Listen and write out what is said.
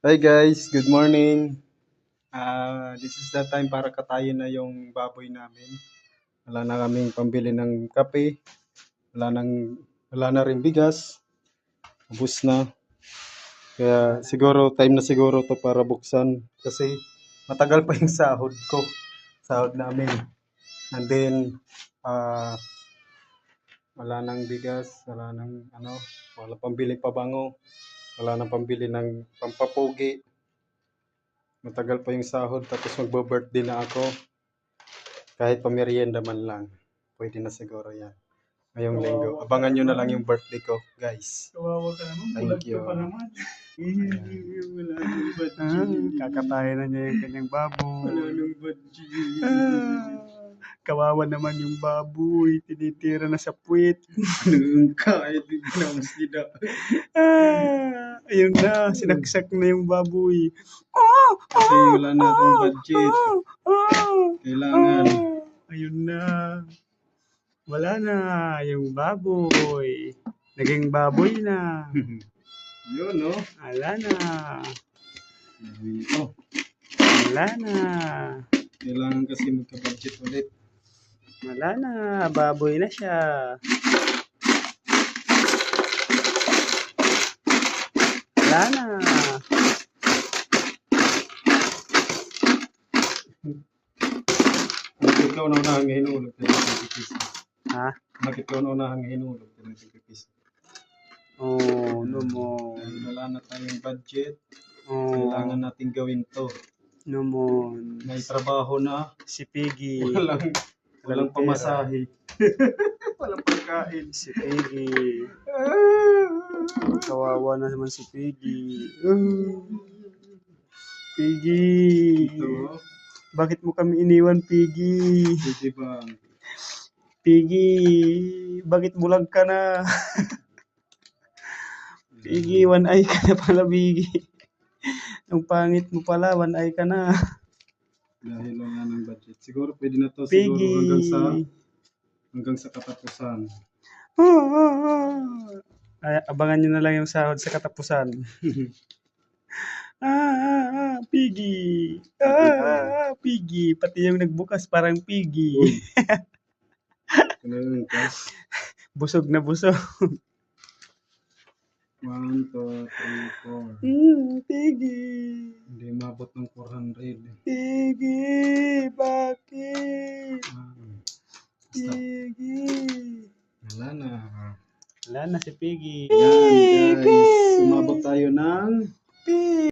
Hi guys, good morning. This is the time para katayin na yung baboy namin. Wala na kaming pambili ng kape, wala na rin bigas. Ubus na. Kaya siguro to para buksan kasi matagal pa yung sahod namin. And then wala nang bigas, wala pambili pabango, wala nang pambili ng pampapugi. Matagal pa yung sahod tapos magbo-birthday na ako. Kahit pamerienda man lang. Pwede na siguro yan. Ngayong linggo. Abangan nyo na lang yung birthday ko, guys. Kawawa ka naman, Thank bulag you. ka pa naman. Wala nang budget. Kakatayin na niya yung kanyang baboy. Wala nang budget. Kawawa naman yung baboy. Tinitira na sa puwit. Anong kahit ginamos nila. Ayun na, sinaksak na yung baboy. Kasi wala na akong budget. Kailangan. Ayun na. Wala na yung baboy. Naging baboy na. Yun, no? Wala na. Ito. Wala na. Kailangan kasi magka-budget ulit. Wala na. Baboy na siya. Wala na. Bakit ikaw na unahang hinulog? Ha? Bakit ikaw na unahang hinulog? Oh, no mo. Dahil wala na tayong budget. Oh, Kailangan natin gawin to. no mo. May trabaho na. Si Piggy. Walang pera. pamasahe. Walang pagkain. Si Piggy. Kawawa na naman si Piggy. Piggy. Ito. Bakit mo kami iniwan, Piggy? Pwede ba? Piggy. Bakit bulag ka na? Piggy, one eye ka na pala, Piggy. Ang pangit mo pala, one eye ka na. Dahil wala ng budget. Siguro pwede na to. Piggy. Siguro hanggang sa katapusan. Ay, abangan nyo na lang yung sahod sa katapusan. Piggy. Piggy. Pati yung nagbukas parang Piggy. Ano yun, guys? Busog na busog. 1, 2, 3, 4. Piggy. Hindi mabot ng 400. Piggy. Bakit? Stop. Piggy. Wala na. Wala na si Piggy.